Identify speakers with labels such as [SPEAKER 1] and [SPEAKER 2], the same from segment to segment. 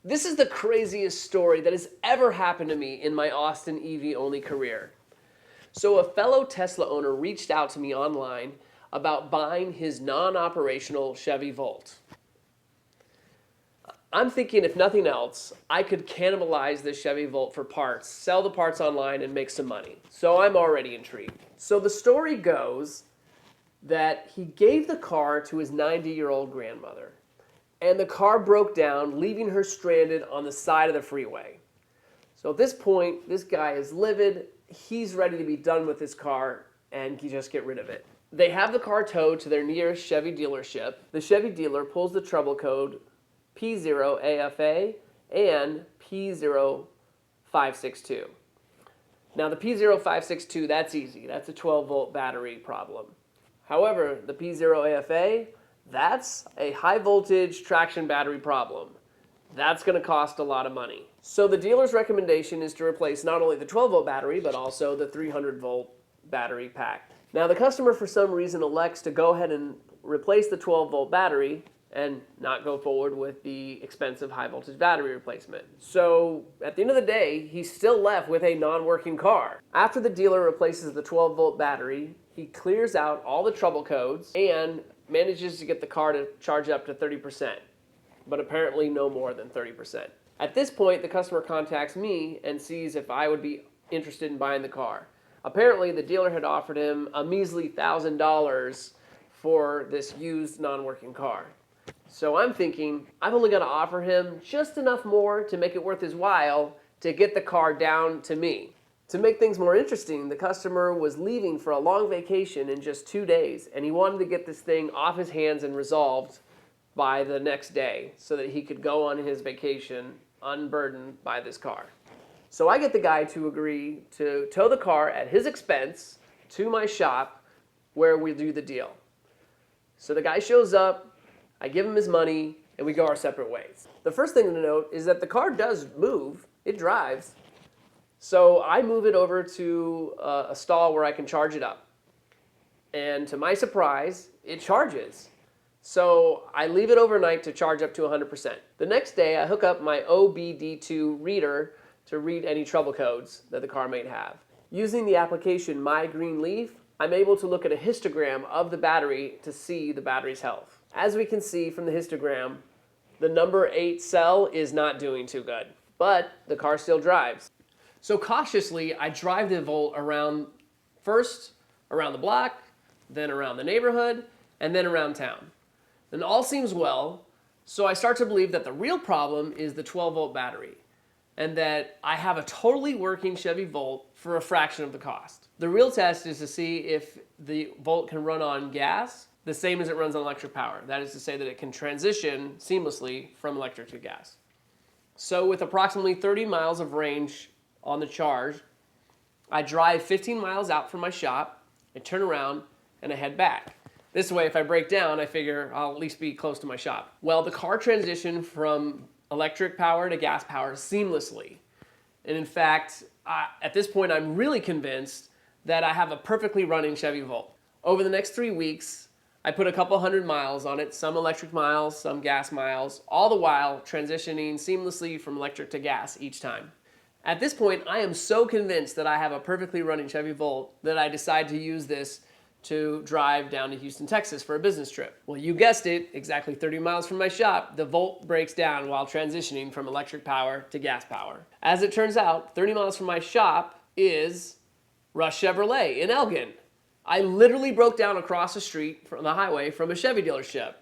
[SPEAKER 1] This is the craziest story that has ever happened to me in my Austin EV-only career. So a fellow Tesla owner reached out to me online about buying his non-operational Chevy Volt. I'm thinking, if nothing else, I could cannibalize this Chevy Volt for parts, sell the parts online, and make some money. So I'm already intrigued. So the story goes that he gave the car to his 90-year-old grandmother, and the car broke down, leaving her stranded on the side of the freeway. So at this point, this guy is livid. He's ready to be done with this car and just get rid of it. They have the car towed to their nearest Chevy dealership. The Chevy dealer pulls the trouble code P0AFA and P0562. Now the P0562, that's easy. That's a 12-volt battery problem. However, the P0AFA, that's a high voltage traction battery problem. That's going to cost a lot of money. So the dealer's recommendation is to replace not only the 12-volt battery, but also the 300-volt battery pack. Now the customer, for some reason, elects to go ahead and replace the 12-volt battery and not go forward with the expensive high-voltage battery replacement. So at the end of the day, he's still left with a non-working car. After the dealer replaces the 12-volt battery, he clears out all the trouble codes and manages to get the car to charge up to 30%, but apparently no more than 30%. At this point, the customer contacts me and sees if I would be interested in buying the car. Apparently, the dealer had offered him a measly $1,000 for this used non-working car. So I'm thinking, I've only got to offer him just enough more to make it worth his while to get the car down to me. To make things more interesting, the customer was leaving for a long vacation in just 2 days, and he wanted to get this thing off his hands and resolved by the next day so that he could go on his vacation unburdened by this car. So I get the guy to agree to tow the car at his expense to my shop where we do the deal. So the guy shows up, I give him his money, and we go our separate ways. The first thing to note is that the car does move, it drives. So I move it over to a stall where I can charge it up. And to my surprise, it charges. So I leave it overnight to charge up to 100%. The next day, I hook up my OBD2 reader to read any trouble codes that the car might have. Using the application My Green Leaf, I'm able to look at a histogram of the battery to see the battery's health. As we can see from the histogram, the number 8 cell is not doing too good, but the car still drives. So cautiously, I drive the Volt around, first around the block, then around the neighborhood, and then around town. And all seems well, so I start to believe that the real problem is the 12-volt battery, and that I have a totally working Chevy Volt for a fraction of the cost. The real test is to see if the Volt can run on gas, the same as it runs on electric power. That is to say that it can transition seamlessly from electric to gas. So with approximately 30 miles of range on the charge, I drive 15 miles out from my shop, I turn around, and I head back. This way, if I break down, I figure I'll at least be close to my shop. Well, the car transitioned from electric power to gas power seamlessly. And in fact, at this point, I'm really convinced that I have a perfectly running Chevy Volt. Over the next 3 weeks, I put a couple hundred miles on it, some electric miles, some gas miles, all the while transitioning seamlessly from electric to gas each time. At this point, I am so convinced that I have a perfectly running Chevy Volt that I decide to use this to drive down to Houston, Texas for a business trip. Well, you guessed it, exactly 30 miles from my shop, the Volt breaks down while transitioning from electric power to gas power. As it turns out, 30 miles from my shop is Rush Chevrolet in Elgin. I literally broke down across the street from the highway from a Chevy dealership.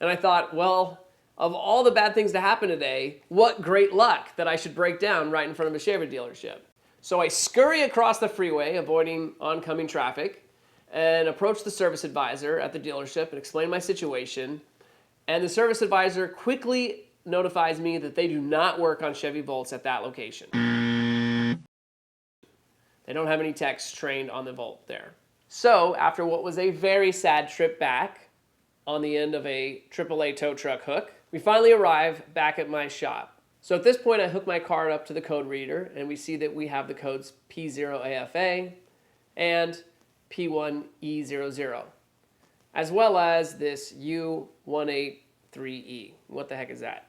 [SPEAKER 1] And I thought, well, of all the bad things to happen today, what great luck that I should break down right in front of a Chevy dealership. So I scurry across the freeway, avoiding oncoming traffic, and approach the service advisor at the dealership and explain my situation. And the service advisor quickly notifies me that they do not work on Chevy Volts at that location. They don't have any techs trained on the Volt there. So after what was a very sad trip back on the end of a AAA tow truck hook, we finally arrive back at my shop. So at this point, I hook my card up to the code reader, and we see that we have the codes P0AFA and P1E00, as well as this U183E. What the heck is that?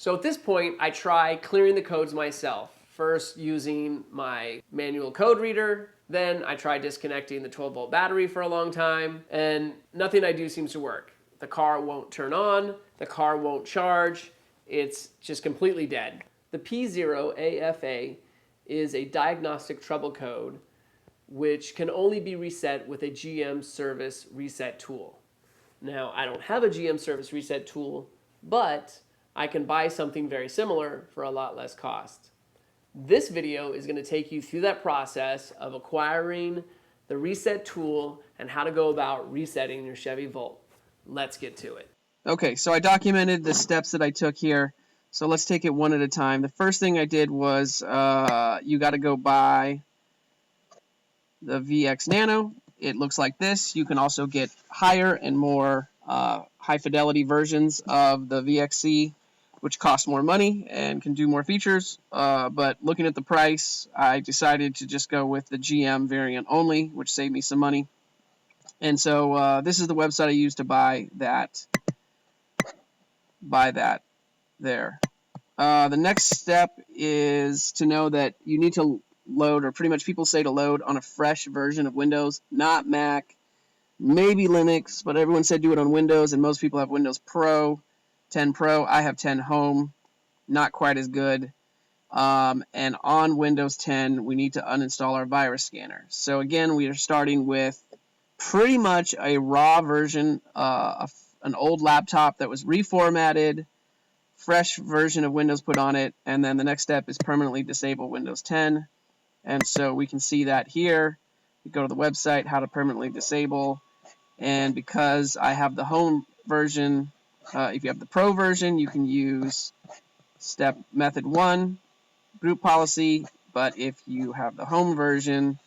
[SPEAKER 1] So at this point, I try clearing the codes myself. First using my manual code reader, then I try disconnecting the 12-volt battery for a long time, and nothing I do seems to work. The car won't turn on, the car won't charge, it's just completely dead. The P0AFA is a diagnostic trouble code which can only be reset with a GM service reset tool. Now, I don't have a GM service reset tool, but I can buy something very similar for a lot less cost. This video is going to take you through that process of acquiring the reset tool and how to go about resetting your Chevy Volt. Let's get to it.
[SPEAKER 2] Okay, so I documented the steps that I took here. So let's take it one at a time. The first thing I did was you got to go buy the VX Nano. It looks like this. You can also get higher and more high fidelity versions of the VXC, which cost more money and can do more features. But looking at the price, I decided to just go with the GM variant only, which saved me some money. And so this is the website I used to buy that there. The next step is to know that you need to load, or pretty much people say to load on a fresh version of Windows, not Mac, maybe Linux, but everyone said do it on Windows, and most people have Windows Pro, 10 Pro. I have 10 Home, not quite as good. And on Windows 10, we need to uninstall our virus scanner. So again, we are starting with pretty much a raw version of an old laptop that was reformatted, fresh version of Windows put on it, and then the next step is permanently disable Windows 10. And so we can see that here. We go to the website, how to permanently disable, and because I have the home version, if you have the Pro version, you can use step method 1, group policy, but if you have the home version,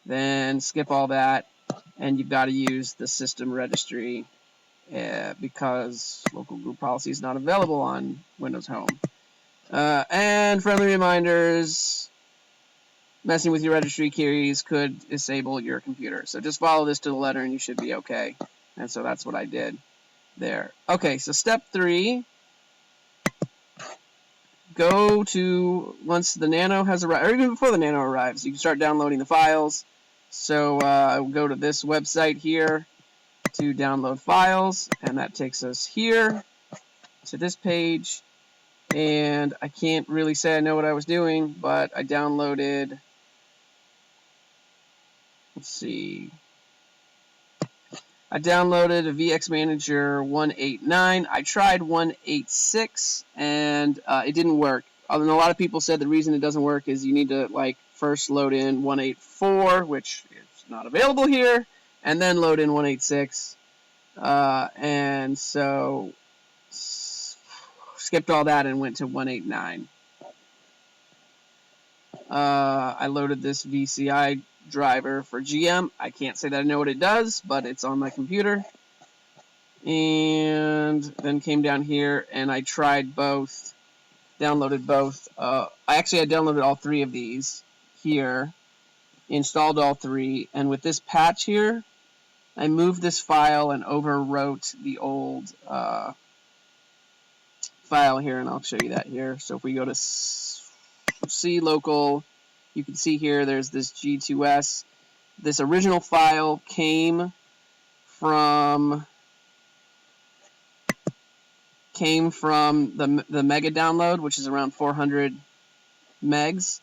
[SPEAKER 2] then skip all that, and you've got to use the system registry because local group policy is not available on Windows Home. And friendly reminders, messing with your registry keys could disable your computer. So just follow this to the letter and you should be okay. And so that's what I did there. Okay, so step 3, go to, once the Nano has arrived, or even before the Nano arrives, you can start downloading the files. So go to this website here to download files, and that takes us here to this page. And I can't really say I know what I was doing, but I downloaded, let's see, I downloaded a VX Manager 189. I tried 186 and it didn't work. Although a lot of people said the reason it doesn't work is you need to first load in 184, which is not available here, and then load in 186. And so skipped all that and went to 189. I loaded this VCI driver for GM. I can't say that I know what it does, but it's on my computer. And then came down here and I tried both, downloaded both. I downloaded all 3 of these here, installed all 3, and with this patch here, I moved this file and overwrote the old file here, and I'll show you that here. So if we go to C local, you can see here there's this G2S. This original file came from the mega download, which is around 400 megs,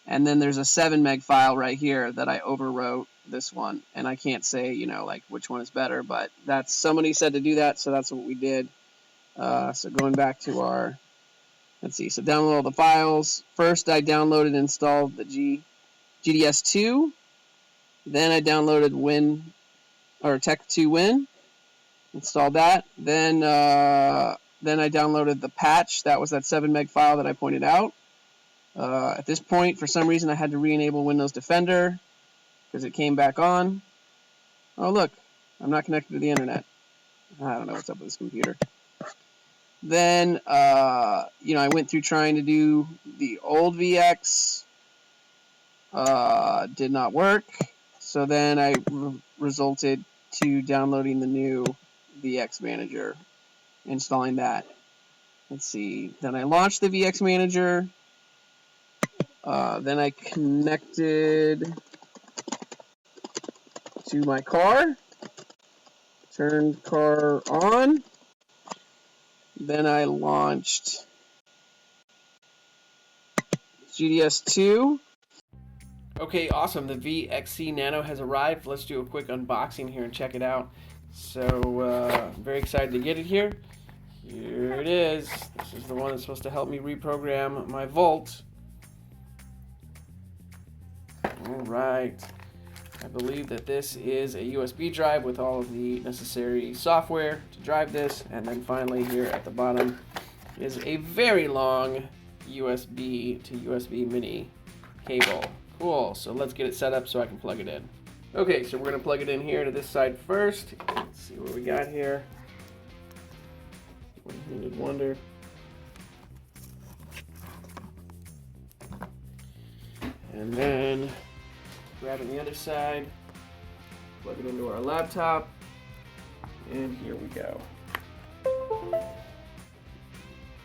[SPEAKER 2] and then there's a 7 meg file right here that I overwrote this one, and I can't say which one is better, but that's, somebody said to do that, so that's what we did. So going back to our, let's see, so download all the files. First I downloaded and installed the GDS2, then I downloaded Tech2 Win, installed that, then I downloaded the patch. That was that 7 meg file that I pointed out. At this point, for some reason, I had to re-enable Windows Defender because it came back on. Oh, look, I'm not connected to the internet. I don't know what's up with this computer. Then, I went through trying to do the old VX. Did not work. So then I resulted to downloading the new VX Manager, installing that. let's see. Then I launched the VX Manager. Then I connected to my car. Turned car on. Then I launched GDS2. Okay, awesome. The VXC Nano has arrived. Let's do a quick unboxing here and check it out. So, I'm very excited to get it here. Here it is. This is the one that's supposed to help me reprogram my Volt. Alright. I believe that this is a USB drive with all of the necessary software to drive this. And then finally here at the bottom is a very long USB to USB mini cable. Cool, so let's get it set up so I can plug it in. Okay, so we're going to plug it in here to this side first. Let's see what we got here. One-handed wonder. And then grabbing the other side, plug it into our laptop, and here we go.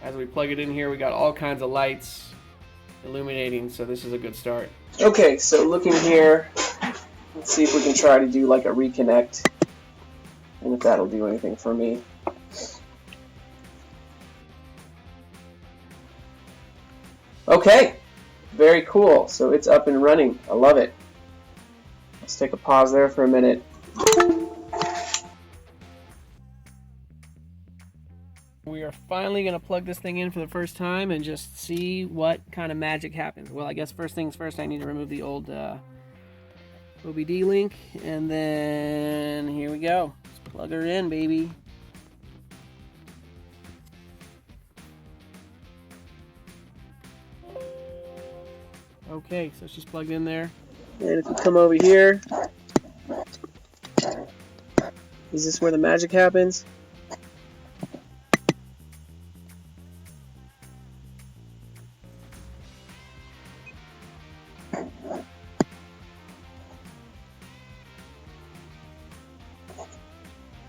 [SPEAKER 2] As we plug it in here, we got all kinds of lights illuminating, so this is a good start. Okay, so looking here, let's see if we can try to do like a reconnect, and if that'll do anything for me. Okay, very cool. So it's up and running. I love it. Let's take a pause there for a minute. We are finally going to plug this thing in for the first time and just see what kind of magic happens. Well, I guess first things first, I need to remove the old OBD link, and then here we go. Let's plug her in, baby. Okay, so she's plugged in there. And if you come over here, is this where the magic happens?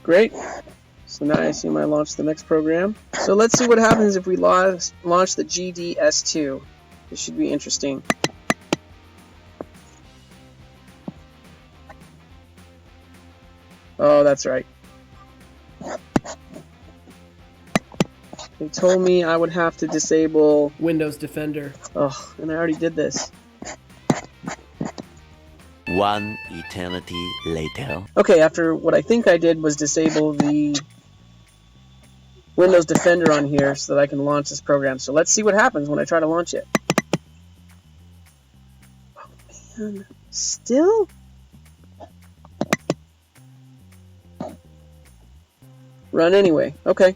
[SPEAKER 2] Great. So now I assume I launched the next program. So let's see what happens if we launch the GDS2. This should be interesting. Oh, that's right. They told me I would have to disable Windows Defender. Oh, and I already did this.
[SPEAKER 3] One eternity later.
[SPEAKER 2] Okay, after what I think I did was disable the Windows Defender on here so that I can launch this program. So let's see what happens when I try to launch it. Oh man, still? Run anyway. Okay,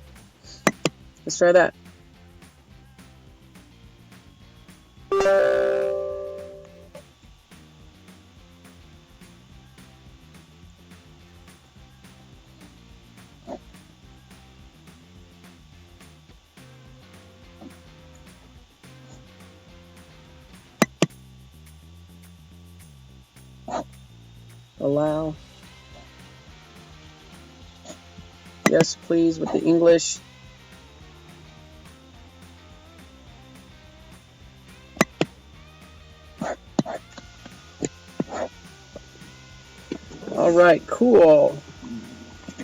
[SPEAKER 2] let's try that. Allow. Yes, please, with the English. Alright, cool.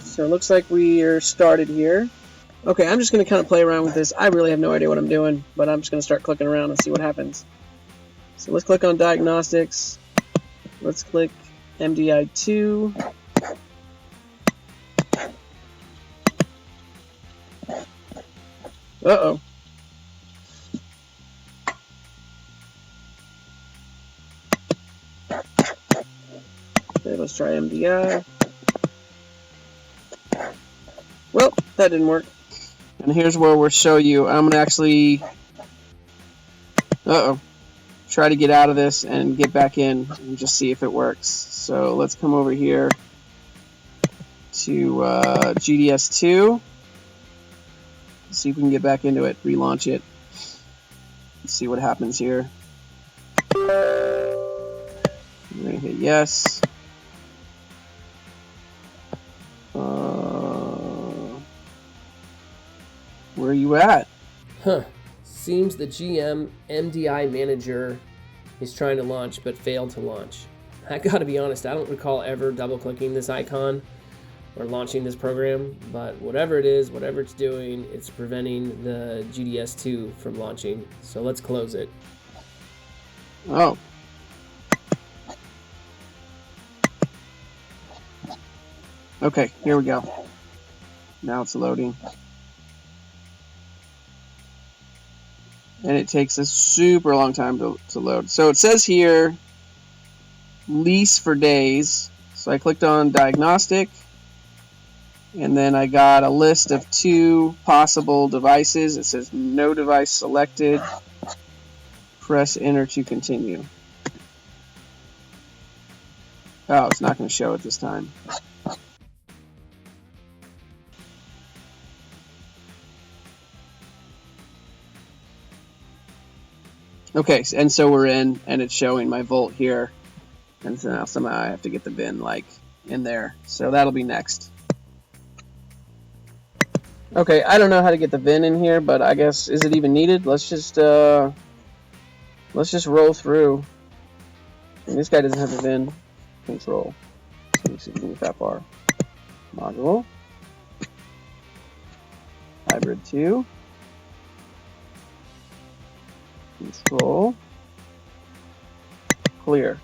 [SPEAKER 2] So it looks like we are started here. Okay, I'm just going to kind of play around with this. I really have no idea what I'm doing, but I'm just going to start clicking around and see what happens. So let's click on Diagnostics. Let's click MDI2. Uh-oh. Okay, let's try MDI. Well, that didn't work. And here's where we'll show you. I'm going to actually... Uh-oh. Try to get out of this and get back in and just see if it works. So let's come over here to GDS2. See if we can get back into it, relaunch it. Let's see what happens here. I'm going to hit yes. Where are you at?
[SPEAKER 1] Huh. Seems the GM MDI manager is trying to launch but failed to launch. I gotta be honest, I don't recall ever double clicking this icon or launching this program, but whatever it is, whatever it's doing, it's preventing the GDS2 from launching. So let's close it.
[SPEAKER 2] Oh. Okay, here we go. Now it's loading. And it takes a super long time to load. So it says here, lease for days. So I clicked on diagnostic, and then I got a list of 2 possible devices. It says no device selected. Press enter to continue. Oh, it's not going to show it this time. Okay, and so we're in, and it's showing my volt here, and so now somehow I have to get the VIN like in there. So that'll be next. Okay, I don't know how to get the VIN in here, but I guess is it even needed? Let's just roll through. And this guy doesn't have a VIN. Control. Let me see if we can get that far. Module. Hybrid 2. Control. Clear.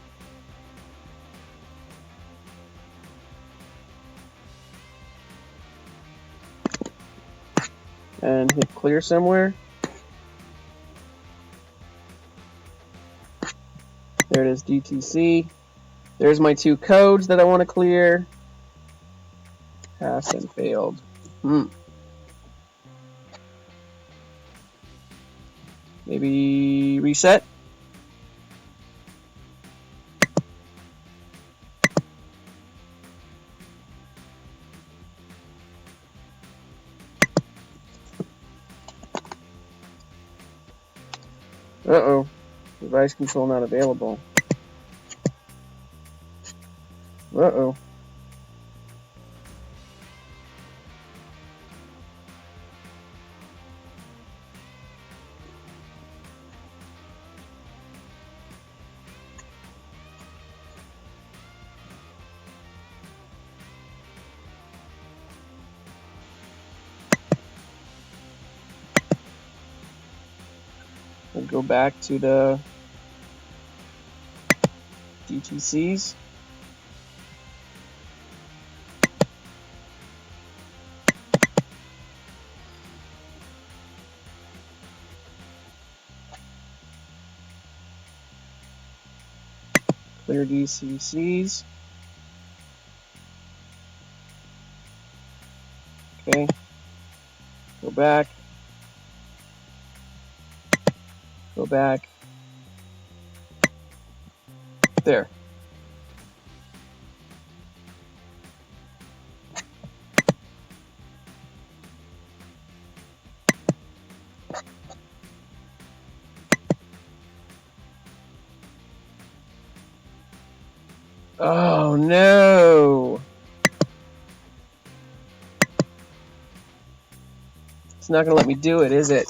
[SPEAKER 2] And hit clear somewhere. There it is, DTC. There's my 2 codes that I want to clear. Passed and failed. Maybe reset. Uh-oh. Device control not available. Uh-oh. We'll go back to the DTCs. Clear DCCs. Okay. Go back. Go back. There. Oh no! It's not gonna let me do it, is it?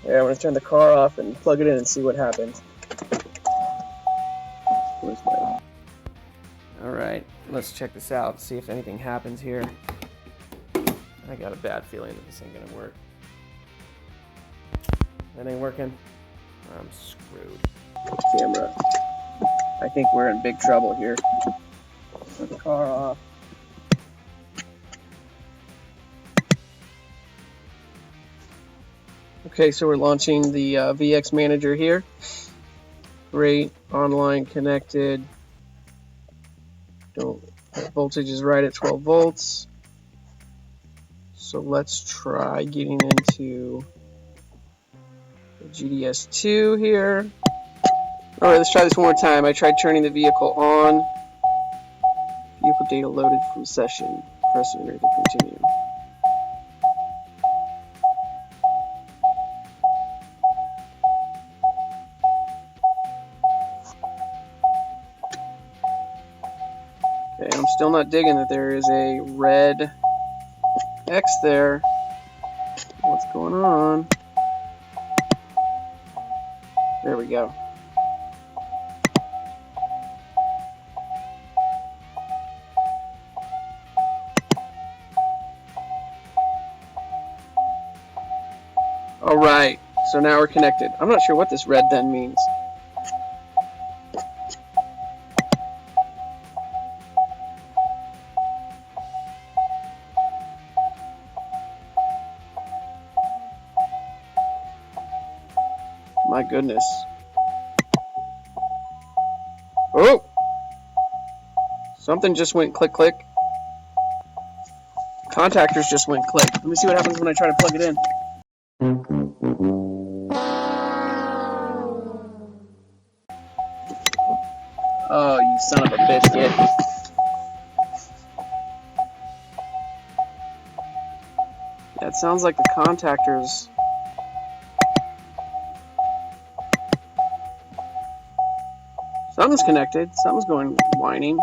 [SPEAKER 2] Yeah, I'm gonna turn the car off and plug it in and see what happens. Alright, let's check this out, see if anything happens here. I got a bad feeling that this ain't gonna work. That ain't working? I'm screwed. Camera. I think we're in big trouble here. Turn the car off. Okay, so we're launching the VX Manager here. Great, online connected. Voltage is right at 12 volts. So let's try getting into the GDS2 here. Alright, let's try this one more time. I tried turning the vehicle on. Vehicle data loaded from session. Press enter to continue. Okay, I'm still not digging that there is a red X there. going on? There we go. All right, so now we're connected. I'm not sure what this red then means. My goodness. Oh! Something just went click, click. Contactors just went click. Let me see what happens when I try to plug it in. Oh, you son of a biscuit. Yeah, it sounds like the contactors. Something's connected. Something's going whining.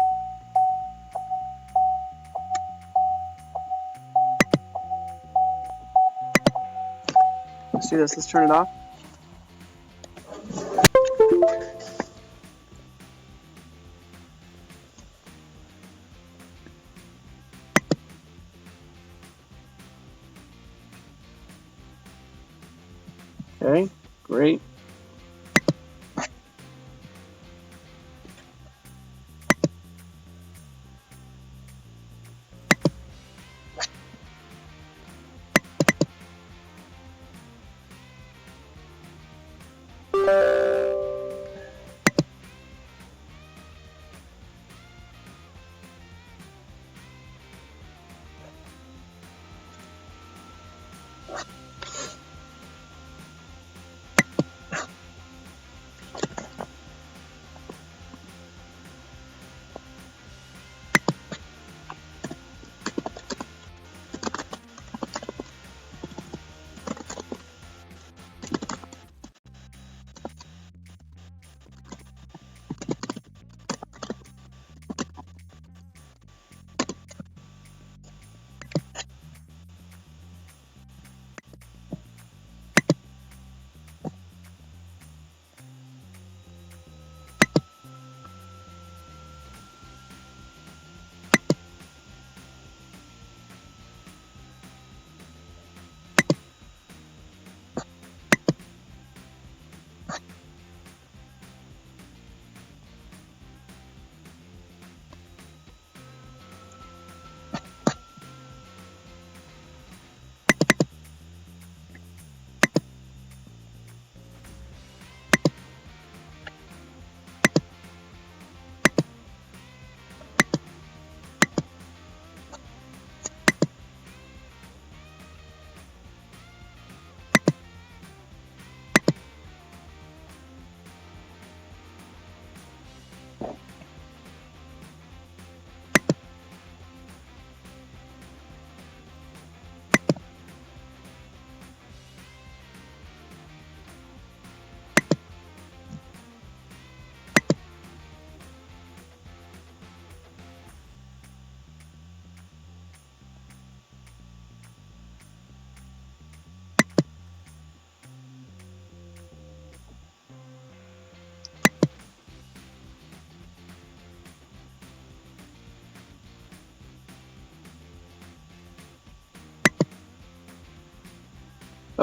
[SPEAKER 2] Let's do this. Let's turn it off. Okay, great.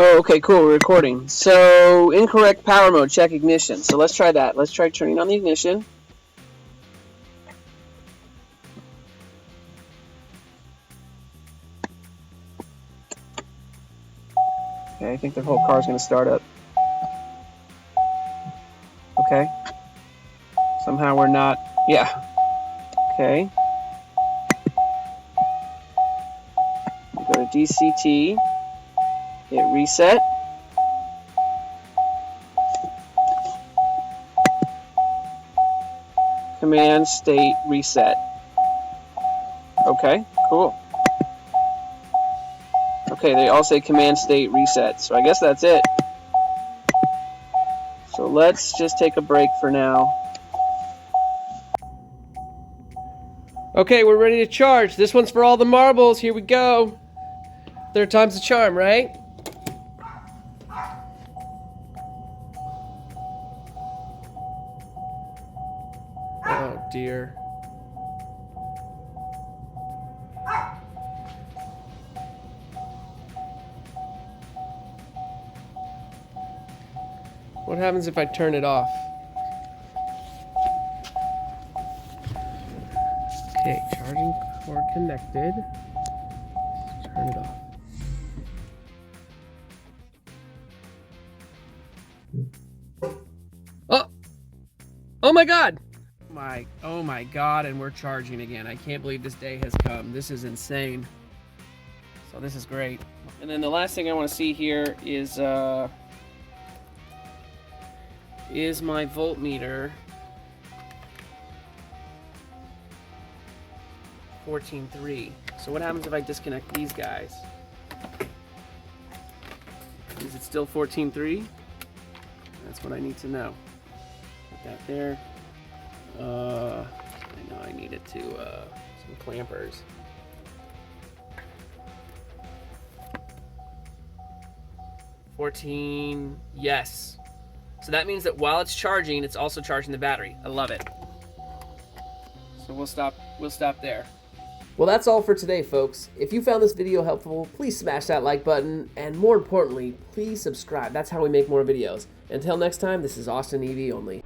[SPEAKER 2] Oh, okay, cool, we're recording. So, incorrect power mode, check ignition. So let's try that. Let's try turning on the ignition. Okay, I think the whole car's going to start up. Okay. Somehow we're not... Yeah. Okay. Go to DCT. Hit reset. Command state reset. Okay, cool. Okay, they all say command state reset, so I guess that's it. So let's just take a break for now.
[SPEAKER 1] Okay, we're ready to charge. This one's for all the marbles. Here we go. Third time's the charm, right? Oh dear. What happens if I turn it off? Okay, charging cord connected. Turn it off. Oh! Oh my god! Oh my god, and we're charging again. I can't believe this day has come. This is insane. So this is great. And then the last thing I want to see here is my voltmeter. 14.3. So what happens if I disconnect these guys? Is it still 14.3? That's what I need to know. Put that there. I know I needed to some clampers. Yes. So that means that while it's charging, it's also charging the battery. I love it. So we'll stop there. Well, that's all for today, folks. If you found this video helpful, please smash that like button, and more importantly, please subscribe. That's how we make more videos. Until next time, this is Austin EV Only.